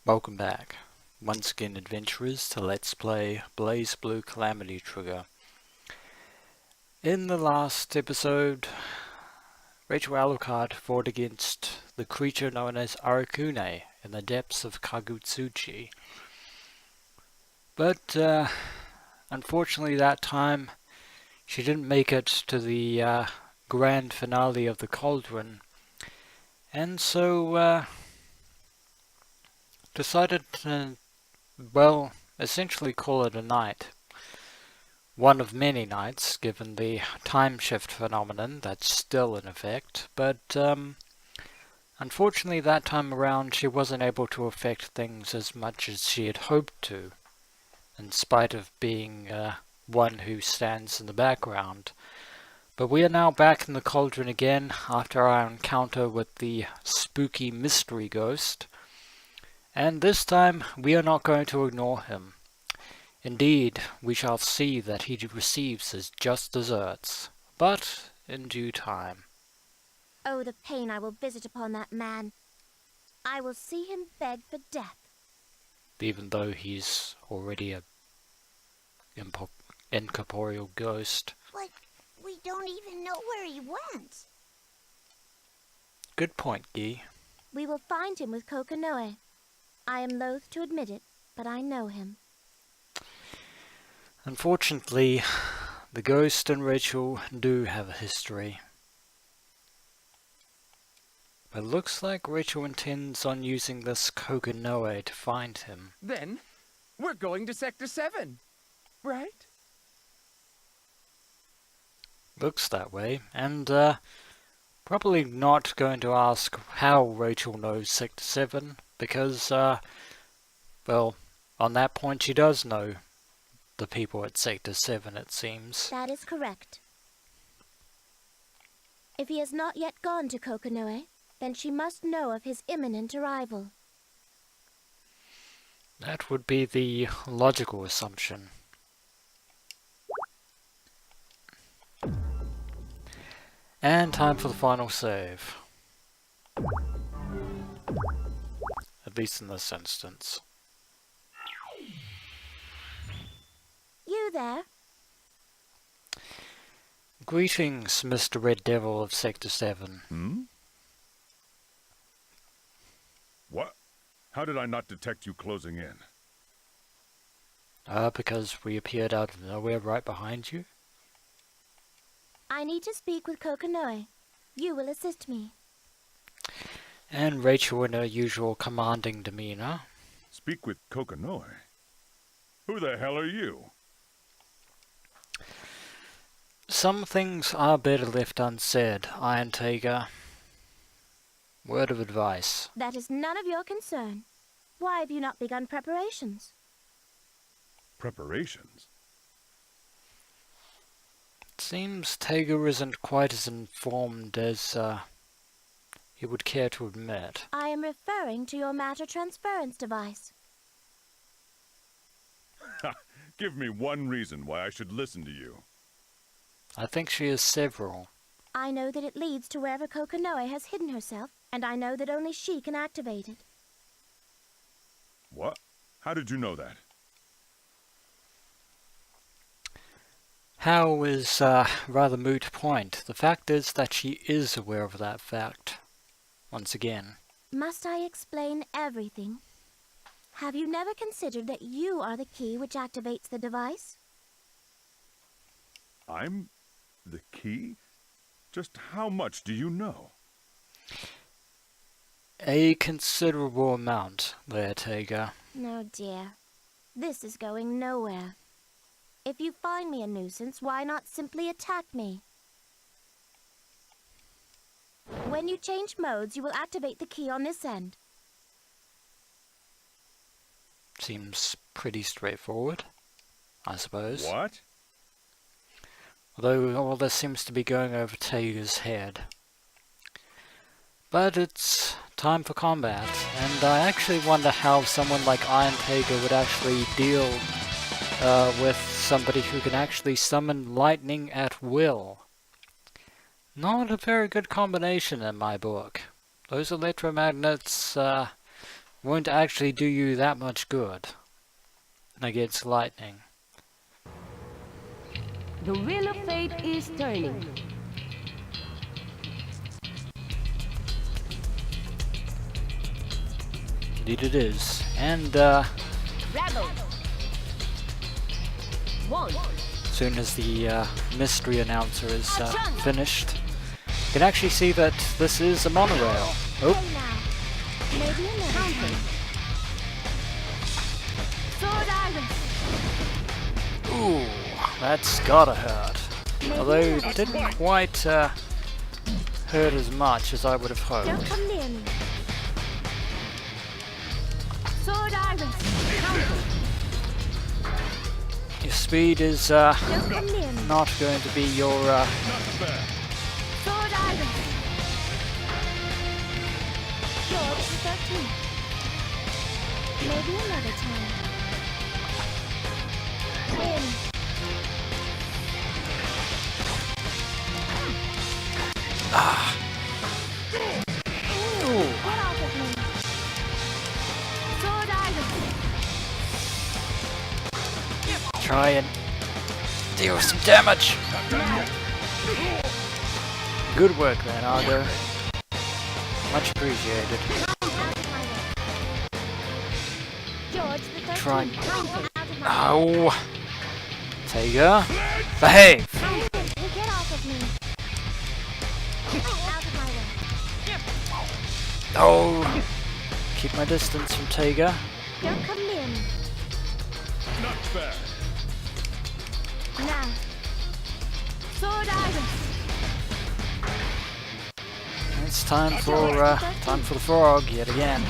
Welcome back, once again adventurers, to Let's Play BlazBlue Calamity Trigger. In the last episode, Rachel Alucard fought against the creature known as Arakune in the depths of Kagutsuchi. But unfortunately that time she didn't make it to the grand finale of the Cauldron, and so decided to, well, essentially call it a night. One of many nights, given the time shift phenomenon that's still in effect, but unfortunately that time around she wasn't able to affect things as much as she had hoped to, in spite of being one who stands in the background. But we are now back in the Cauldron again after our encounter with the spooky mystery ghost. And this time we are not going to ignore him. Indeed, we shall see that he receives his just deserts, but in due time. Oh, the pain I will visit upon that man. I will see him beg for death. Even though he's already a incorporeal ghost. But we don't even know where he went. Good point, Guy. We will find him with Kokonoe. I am loath to admit it, but I know him. Unfortunately, the ghost and Rachel do have a history. It looks like Rachel intends on using this Kokonoe to find him. Then, we're going to Sector 7, right? Looks that way, and probably not going to ask how Rachel knows Sector 7, because, well, on that point she does know the people at Sector 7, it seems. That is correct. If he has not yet gone to Kokonoe, then she must know of his imminent arrival. That would be the logical assumption. And time for the final save. At least in this instance. You there? Greetings, Mr. Red Devil of Sector 7. Hmm? What? How did I not detect you closing in? Because we appeared out of nowhere right behind you? I need to speak with Kokonoe. You will assist me. And Rachel in her usual commanding demeanor. Speak with Kokonoe? Who the hell are you? Some things are better left unsaid, Iron Tiger. Word of advice. That is none of your concern. Why have you not begun preparations? Preparations? It seems Tiger isn't quite as informed as he would care to admit. I am referring to your matter transference device. Ha! Give me one reason why I should listen to you. I think she has several. I know that it leads to wherever Kokonoe has hidden herself, and I know that only she can activate it. What? How did you know that? How is rather moot point. The fact is that she is aware of that fact. Once again. Must I explain everything? Have you never considered that you are the key which activates the device? I'm the key? Just how much do you know? A considerable amount there, Tiger. No, dear. This is going nowhere. If you find me a nuisance, why not simply attack me? When you change modes, you will activate the key on this end. Seems pretty straightforward, I suppose. What? Although all this seems to be going over Tiger's head. But it's time for combat, and I actually wonder how someone like Iron Tiger would actually deal with somebody who can actually summon lightning at will. Not a very good combination in my book. Those electromagnets won't actually do you that much good against lightning. The wheel of fate is turning. Indeed it is. And Rebel. One. as soon as the mystery announcer is finished, you can actually see that this is a monorail. Oh, Hey now. Maybe another time. Sword Iris. ooh, that's gotta hurt. Maybe Although it another didn't time. quite hurt as much as I would have Don't hoped. come near me. Sword Iris. Counter. Your speed is Don't come near me. not going to be your Not bad. Sword Iris. George the 13th. Maybe another time. Win. ooh, Get off of me. Sword Iris. try and deal some damage. Good work then, Argo. Much appreciated. Out of my way. George the 13th. Try. Out of my way. Oh, Tega, behave. Get off of me. Out of my way. Oh, keep my distance from Tega. Don't come near me. Not bad. Now. Sword Iris. It's time for the frog yet again.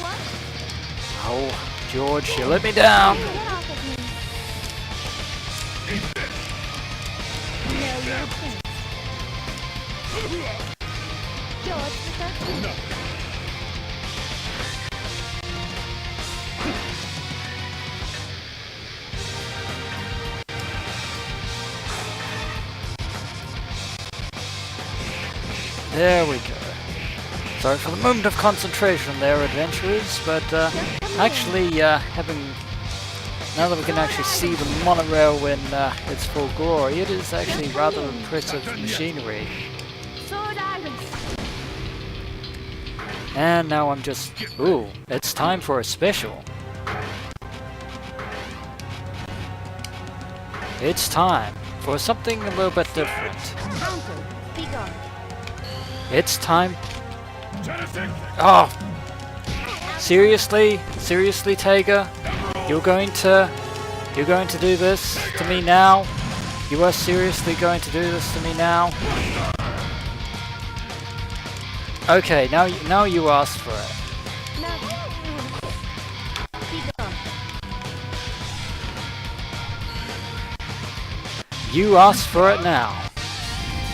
What? Oh, George, you let me down. Get off of me. No, you can't. George the 13th. There we go. Sorry for the moment of concentration there, adventurers, but actually now that we can actually see the monorail in its full glory, it is actually rather impressive machinery. Sword Iris. And now I'm just... Ooh, it's time for a special. It's time for something a little bit different. Counter. Be gone. It's time... Oh! Seriously? Seriously, Tega? You're going to do this to me now? You are seriously going to do this to me now? Okay, now you asked for it. No. Be gone. You asked for it now.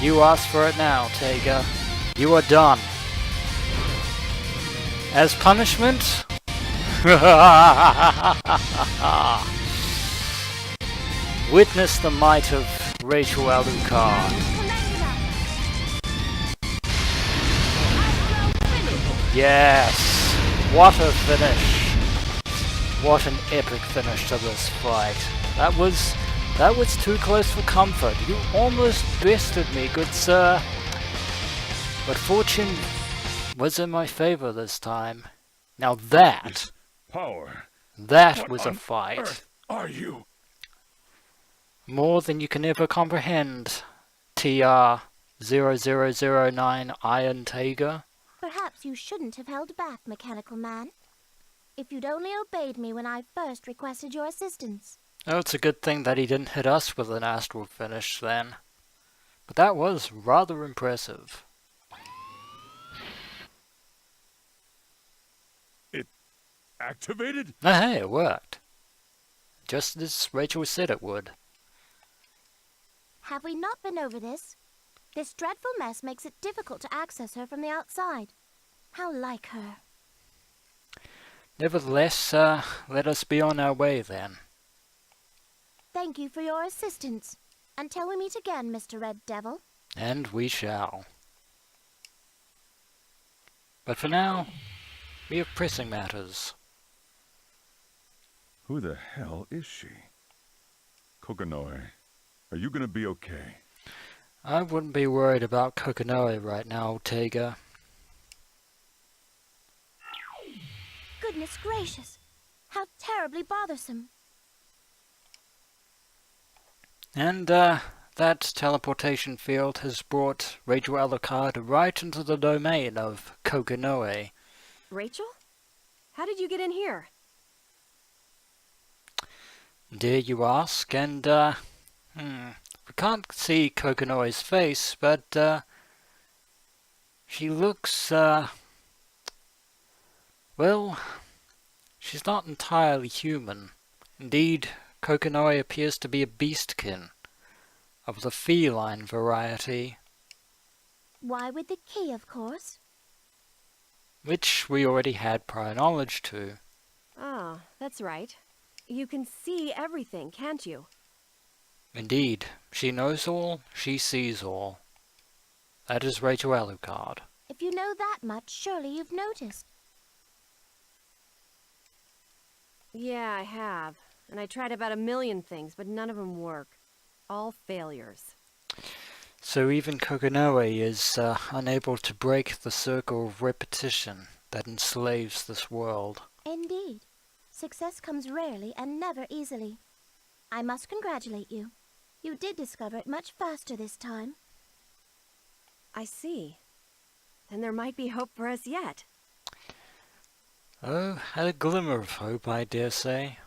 You asked for it now, Tega. You are done. As punishment? Witness the might of Rachel Alucard. Yes! What a finish! What an epic finish to this fight. That was too close for comfort. You almost bested me, good sir. But fortune was in my favor this time. Now that Power. was What a on fight. earth are you? More than you can ever comprehend, TR 0009 Iron Tiger. Perhaps you shouldn't have held back, Mechanical Man. If you'd only obeyed me when I first requested your assistance. Oh, it's a good thing that he didn't hit us with an astral finish then. But that was rather impressive. Activated? Oh, hey, it worked. Just as Rachel said it would. Have we not been over this? This dreadful mess makes it difficult to access her from the outside. How like her. Nevertheless, let us be on our way then. Thank you for your assistance. Until we meet again, Mr. Red Devil. And we shall. But for now, we have pressing matters. Who the hell is she? Kokonoe, are you gonna be okay? I wouldn't be worried about Kokonoe right now, Ortega. Goodness gracious! How terribly bothersome. And, that teleportation field has brought Rachel Alucard right into the domain of Kokonoe. Rachel? How did you get in here? Dare you ask? And, we can't see Kokonoe's face, but, she looks, well, she's not entirely human. Indeed, Kokonoe appears to be a beastkin, of the feline variety, Why with the key, of course. which we already had prior knowledge to. Oh, that's right. You can see everything, can't you? Indeed, she knows all, she sees all. That is Rachel Alucard. If you know that much, surely you've noticed. Yeah, I have. And I tried about 1,000,000 things, but none of them work. All failures. So even Kokonoe is unable to break the circle of repetition that enslaves this world. Indeed. Success comes rarely and never easily. I must congratulate you. You did discover it much faster this time. I see. Then there might be hope for us yet. Oh, a glimmer of hope, I dare say.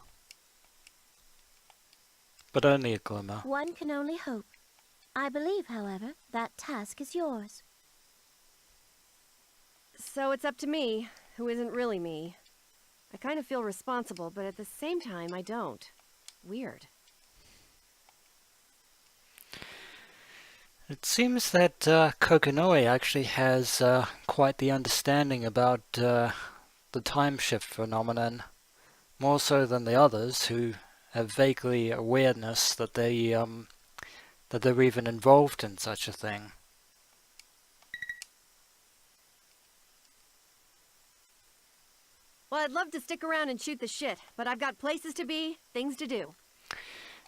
But only a glimmer. One can only hope. I believe, however, that task is yours. So it's up to me, who isn't really me. I kind of feel responsible, but at the same time, I don't. Weird. It seems that Kokonoe actually has quite the understanding about the time shift phenomenon, more so than the others who have vaguely awareness that they're even involved in such a thing. Well, I'd love to stick around and shoot the shit, but I've got places to be, things to do.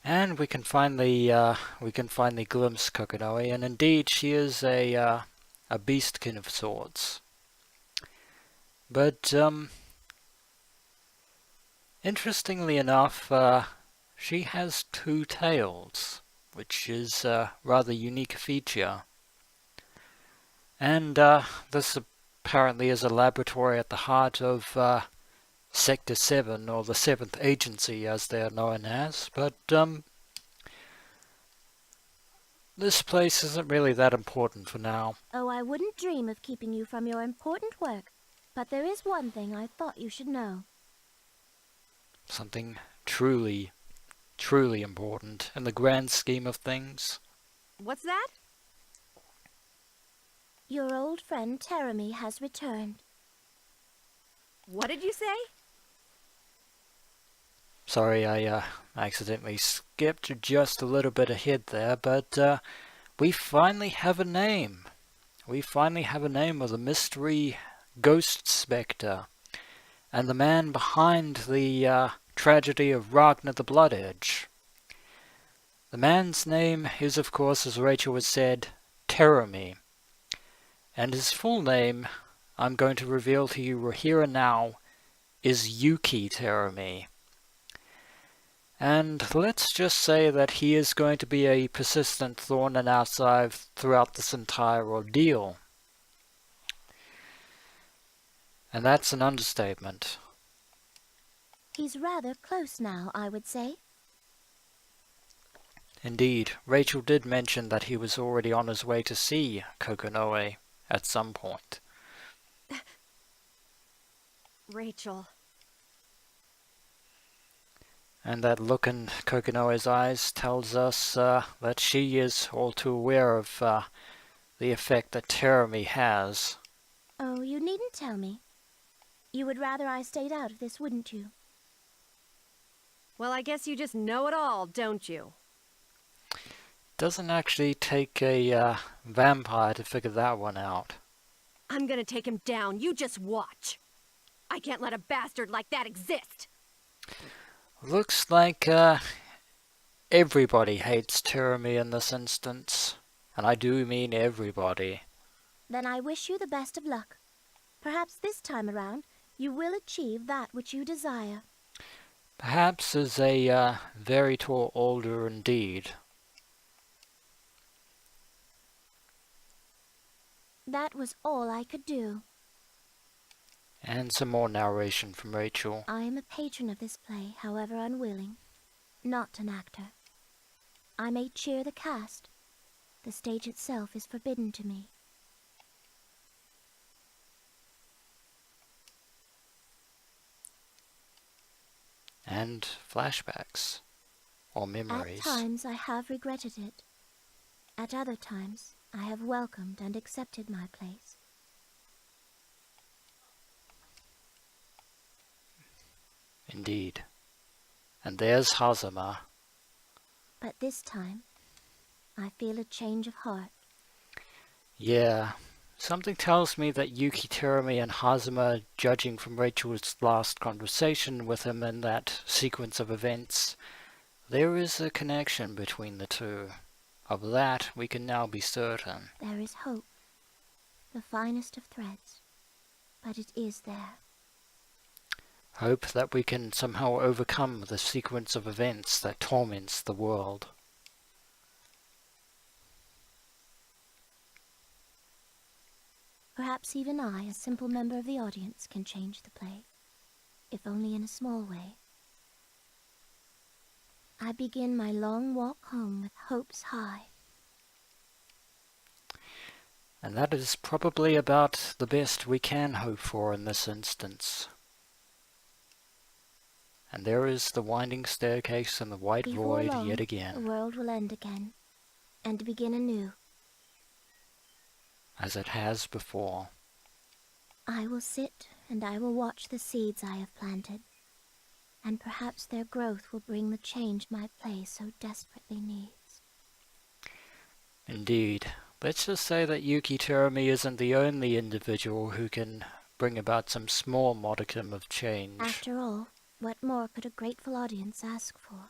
And we can finally glimpse Kokonoe, and indeed she is a beastkin of sorts. But interestingly enough, she has two tails, which is a rather unique feature. And this apparently is a laboratory at the heart of Sector 7, or the 7th Agency as they are known as, but this place isn't really that important for now. Oh, I wouldn't dream of keeping you from your important work. But there is one thing I thought you should know. Something truly, truly important in the grand scheme of things. What's that? Your old friend Teremy has returned. What did you say? Sorry, I accidentally skipped just a little bit ahead there, but we finally have a name. We finally have a name of the mystery Ghost Spectre, and the man behind the tragedy of Ragnar the Blood Edge. The man's name is, of course, as Rachel has said, Teremy, and his full name, I'm going to reveal to you here and now, is Yuki Teremy. And let's just say that he is going to be a persistent thorn in our side throughout this entire ordeal. And that's an understatement. He's rather close now, I would say. Indeed, Rachel did mention that he was already on his way to see Kokonoe at some point. Rachel. And that look in Kokonoe's eyes tells us that she is all too aware of the effect that Teremy has. Oh, you needn't tell me. You would rather I stayed out of this, wouldn't you? Well, I guess you just know it all, don't you? Doesn't actually take a vampire to figure that one out. I'm gonna take him down. You just watch. I can't let a bastard like that exist. Looks like everybody hates Jeremy in this instance. And I do mean everybody. Then I wish you the best of luck. Perhaps this time around, you will achieve that which you desire. Perhaps as a very tall order indeed. That was all I could do. And some more narration from Rachel. I am a patron of this play, however unwilling. Not an actor. I may cheer the cast. The stage itself is forbidden to me. And flashbacks. Or memories. At times I have regretted it. At other times I have welcomed and accepted my place. Indeed. And there's Hazama. But this time, I feel a change of heart. Yeah. Something tells me that Yuki, Terumi, and Hazama, judging from Rachel's last conversation with him in that sequence of events, there is a connection between the two. Of that we can now be certain. There is hope. The finest of threads. But it is there. Hope that we can somehow overcome the sequence of events that torments the world. Perhaps even I, a simple member of the audience, can change the play, if only in a small way. I begin my long walk home with hopes high. And that is probably about the best we can hope for in this instance. And there is the winding staircase and the white Before void long, yet the again, world will end again, and begin anew. as it has before. I will sit and I will watch the seeds I have planted, and perhaps their growth will bring the change my play so desperately needs. Indeed. Let's just say that Yuki Terumi isn't the only individual who can bring about some small modicum of change. After all, what more could a grateful audience ask for?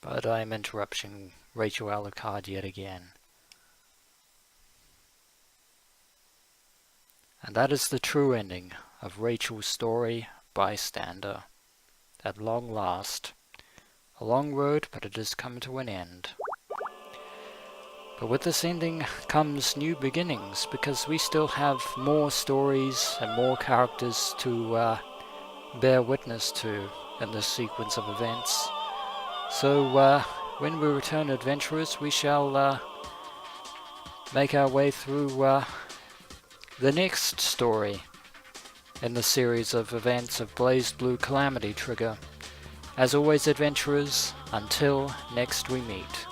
But I am interrupting Rachel Alucard yet again. And that is the true ending of Rachel's story, Bystander. At long last. A long road, but it has come to an end. But with this ending comes new beginnings, because we still have more stories and more characters to bear witness to in this sequence of events. So when we return adventurers, we shall make our way through the next story in the series of events of BlazBlue Calamity Trigger. As always, adventurers, until next we meet.